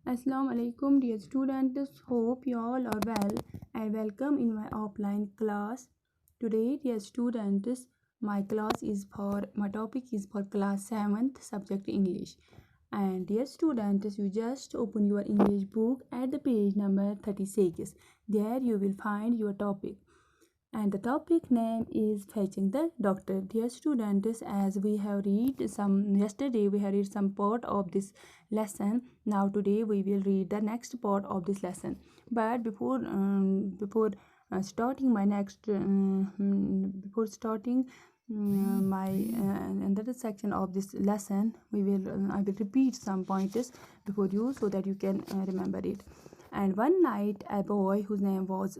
Assalamu alaikum dear students, hope you all are well and welcome in my offline class. Today dear students, my topic is for class 7th subject English. And dear students, you just open your English book at the page number 36. There you will find your topic. And the topic name is fetching the doctor. Dear students, as we have read yesterday we have read some part of this lesson. Now today we will read the next part of this lesson. But before starting my next before starting my another section of this lesson, I will repeat some pointers before you so that you can remember it. And one night, a boy whose name was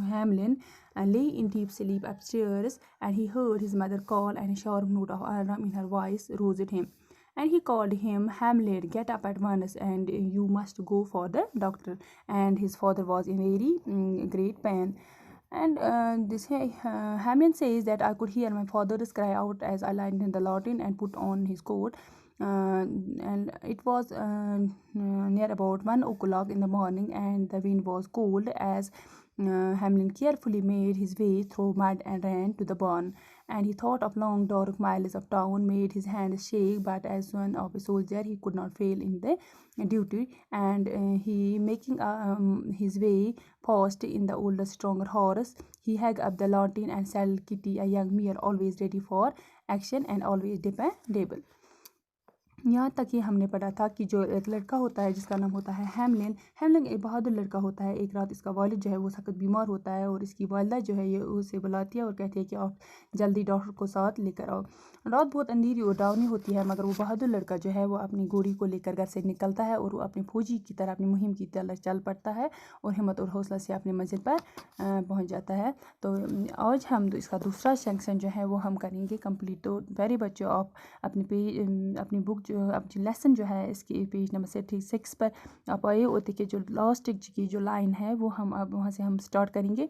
Hamlin lay in deep sleep upstairs, and he heard his mother call, and a sharp note of alarm in her voice roused him. And he called him, "Hamlet, get up at once, and you must go for the doctor." And his father was in very great pain. And Hamlin says that I could hear my father's cry out as I lighted in the lantern and put on his coat. And it was near about 1 o'clock in the morning, and the wind was cold as Hamlin carefully made his way through mud and ran to the barn. And he thought of long dark miles of town, made his hands shake, but as son of a soldier he could not fail in the duty. And he making his way fast in the older stronger horse, he hung up the lantern and saddled Kitty, a young mare always ready for action and always dependable. यहाँ तक ही हमने पढ़ा था कि जो एक लड़का होता है जिसका नाम होता है हेमलिन एक बहादुर लड़का होता है। एक रात इसका वालिद जो है वो सख्त बीमार होता है और इसकी वालिदा जो है ये उसे बुलाती है और कहती है कि आप जल्दी डॉक्टर को साथ लेकर आओ। रात बहुत अंधेरी और डरावनी होती है, मगर वो बहादुर लड़का जो है वो अपनी घोड़ी को लेकर घर से निकलता है और वो अपनी फौजी की तरह अपनी मुहिम की तरह चल पड़ता है और हिम्मत और हौसला से अपनी मंजिल पर पहुँच जाता है। तो आज हम इसका दूसरा सेक्शन जो है वो हम करेंगे कंप्लीट। तो प्यारे बच्चों, आप अपनी बुक अब जो लेसन जो है इसकी पेज नंबर 36 पर आप आए होते कि जो लास्ट की जो लाइन है वो हम अब वहाँ से हम स्टार्ट करेंगे।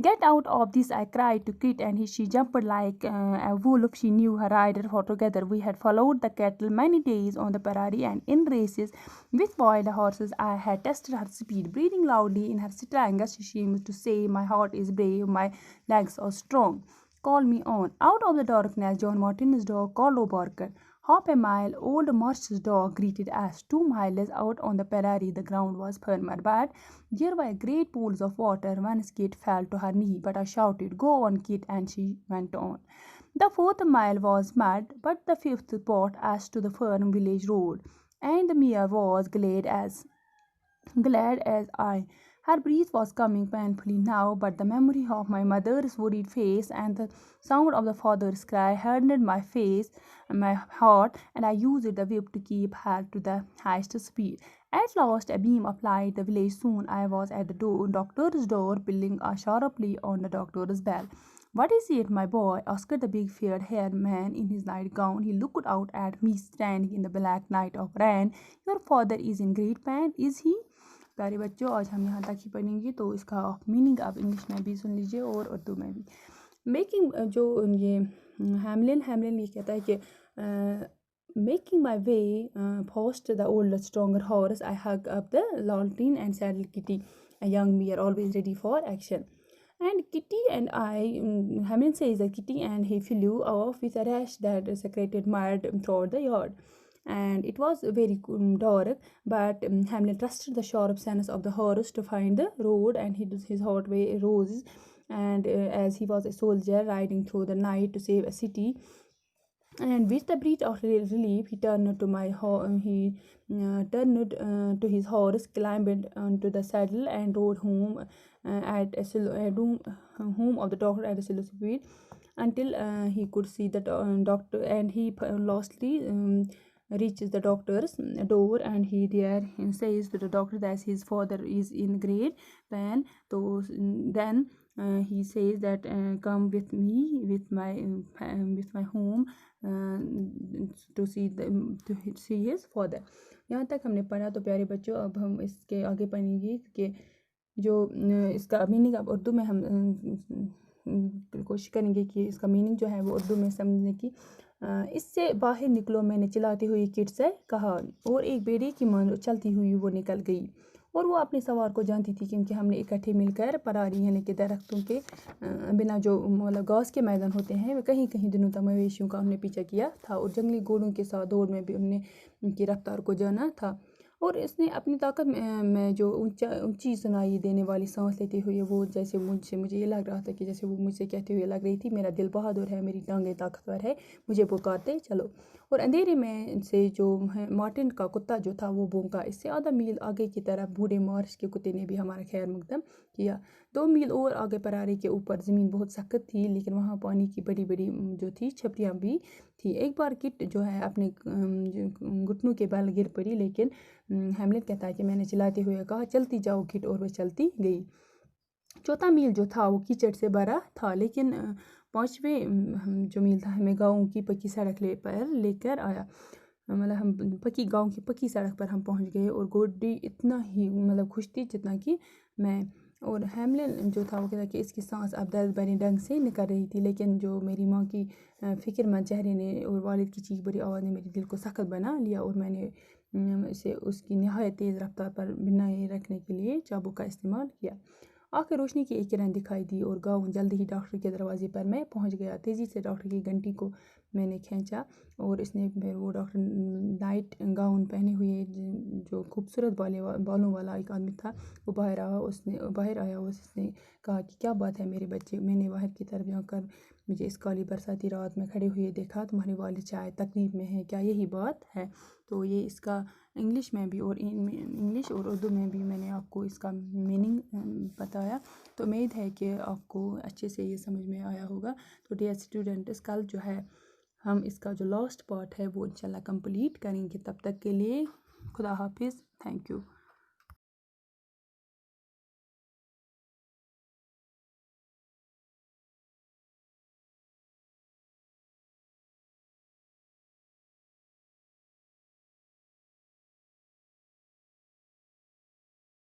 Get out of this I cry to kit and she jumped like a wolf. She knew her rider, for together we had followed the cattle many days on the prairie, and in races with wild horses I had tested her speed. Breathing loudly in her strangest, she seemed to say, "My heart is brave, my legs are strong. Call me on." Out of the darkness, John Martin's dog, Carlo Barker, half a mile old Marsh's dog, greeted us. 2 miles out on the prairie, the ground was firmer, but there were great pools of water. Once Kit fell to her knee, but I shouted, "Go on, Kit," and she went on. The 4th mile was mud, but the 5th brought us to the firm village road, and the mare was glad as I. Her breath was coming painfully now, but the memory of my mother's worried face and the sound of the father's cry hardened my heart, and I used the whip to keep her to the highest speed. At last, a beam of light the village. Soon I was at the doctor's door, pulling sharply on the doctor's bell. "What is it, my boy?" asked the big fair-haired man in his nightgown. He looked out at me standing in the black night of rain. "Your father is in great pain, is he?" प्यारे बच्चों, आज हम यहाँ तक ही पढ़ेंगे, तो इसका meaning आप इंग्लिश में भी सुन लीजिए और उर्दू में भी। मेकिंग जो ये हेमलिन ये कहता है कि making my way past the older stronger horse, I hung up the lantern and saddled Kitty, a young mare always ready for action. And Kitty and I, Hamlin says that Kitty and he flew off with a rush that secreted mud throughout the yard. And it was very dark, but Hamlin trusted the sharp sense of the horse to find the road, and his heart rose. And as he was a soldier riding through the night to save a city, and with a breath of relief, he turned to his horse, climbed onto the saddle, and rode home home of the doctor at a slow speed until he could see the doctor. And he lastly reaches the doctor's door, and he there says to the doctor that his father is in great pain. So then he says that come with me with my home to see his father. यहाँ तक हमने पढ़ा। तो प्यारे बच्चों, अब हम इसके आगे पढ़ेंगे कि जो इसका मीनिंग अब उर्दू में हम कोशिश करेंगे कि इसका मीनिंग जो है वो उर्दू में समझने की। اس سے باہر نکلو، میں نے چلاتے ہوئے کٹ سے کہا، اور ایک بیڑے کی مانند چلتی ہوئی وہ نکل گئی، اور وہ اپنے سوار کو جانتی تھی کیونکہ ہم نے اکٹھے مل کر پراری یعنی کہ درختوں کے بنا جو مطلب گھاس کے میدان ہوتے ہیں، کہیں کہیں دنوں تک مویشیوں کا ہم نے پیچھا کیا تھا، اور جنگلی گھوڑوں کے ساتھ دوڑ میں بھی ہم نے ان کی رفتار کو جانا تھا، اور اس نے اپنی طاقت میں جو اونچی سنائی دینے والی سانس لیتے ہوئے وہ جیسے مجھے یہ لگ رہا تھا کہ جیسے وہ مجھ سے کہتے ہوئے لگ رہی تھی، میرا دل بہادر ہے، میری ٹانگیں طاقتور ہے، مجھے پکارتے چلو۔ اور اندھیرے میں سے جو مارٹن کا کتا جو تھا وہ بھونکا۔ اس سے آدھا میل آگے کی طرف بوڑھے مارش کے کتے نے بھی ہمارا خیر مقدم کیا۔ 2 میل اور آگے پرارے کے اوپر زمین بہت سخت تھی، لیکن وہاں پانی کی بڑی بڑی جو تھی چھپریاں بھی تھی۔ ایک بار کٹ جو ہے اپنے گھٹنوں کے بل گر پڑی، لیکن ہیملٹ کہتا ہے کہ میں نے چلاتے ہوئے کہا چلتی جاؤ کٹ، اور وہ چلتی گئی۔ 4تھا میل جو تھا وہ کیچڑ سے بھرا تھا، لیکن 5ویں جو میل تھا ہمیں گاؤں کی پکی سڑک پر لے کر آیا۔ مطلب ہم گاؤں کی پکی سڑک پر ہم پہنچ گئے، اور گوڈی اتنا ہی مطلب خوش تھی جتنا کہ میں۔ اور ہیملن جو تھا وہ کہتا کہ اس کی سانس اب درد بھرے ڈنگ سے نکل رہی تھی، لیکن جو میری ماں کی فکر مند چہرے نے اور والد کی چیخ بڑی آواز نے میرے دل کو سخت بنا لیا، اور میں نے اسے اس کی نہایت تیز رفتار پر بنائے رکھنے کے لیے چابک کا استعمال کیا۔ آخر روشنی کی ایک کرن دکھائی دی، اور گاؤں جلد ہی ڈاکٹر کے دروازے پر میں پہنچ گیا۔ تیزی سے ڈاکٹر کی گھنٹی کو میں نے کھینچا، اور اس نے پھر وہ ڈاکٹر نائٹ گاؤن پہنے ہوئے جو خوبصورت بالوں والا ایک آدمی تھا وہ باہر آیا، اس نے کہا کہ کیا بات ہے میرے بچے؟ میں نے باہر کی طرف جا کر مجھے اس کالی برساتی رات میں کھڑے ہوئے دیکھا، تمہارے والد شاید تکلیف میں ہیں، کیا یہی بات ہے؟ تو یہ اس کا انگلش میں بھی اور انگلش اور اردو میں بھی میں نے آپ کو اس کا میننگ بتایا، تو امید ہے کہ آپ کو اچھے سے یہ سمجھ میں آیا ہوگا۔ تو ڈیئر اسٹوڈنٹس، کل جو ہے ہم اس کا جو لاسٹ پارٹ ہے وہ انشاءاللہ کمپلیٹ کریں گے۔ تب تک کے لیے خدا حافظ، تھینک یو۔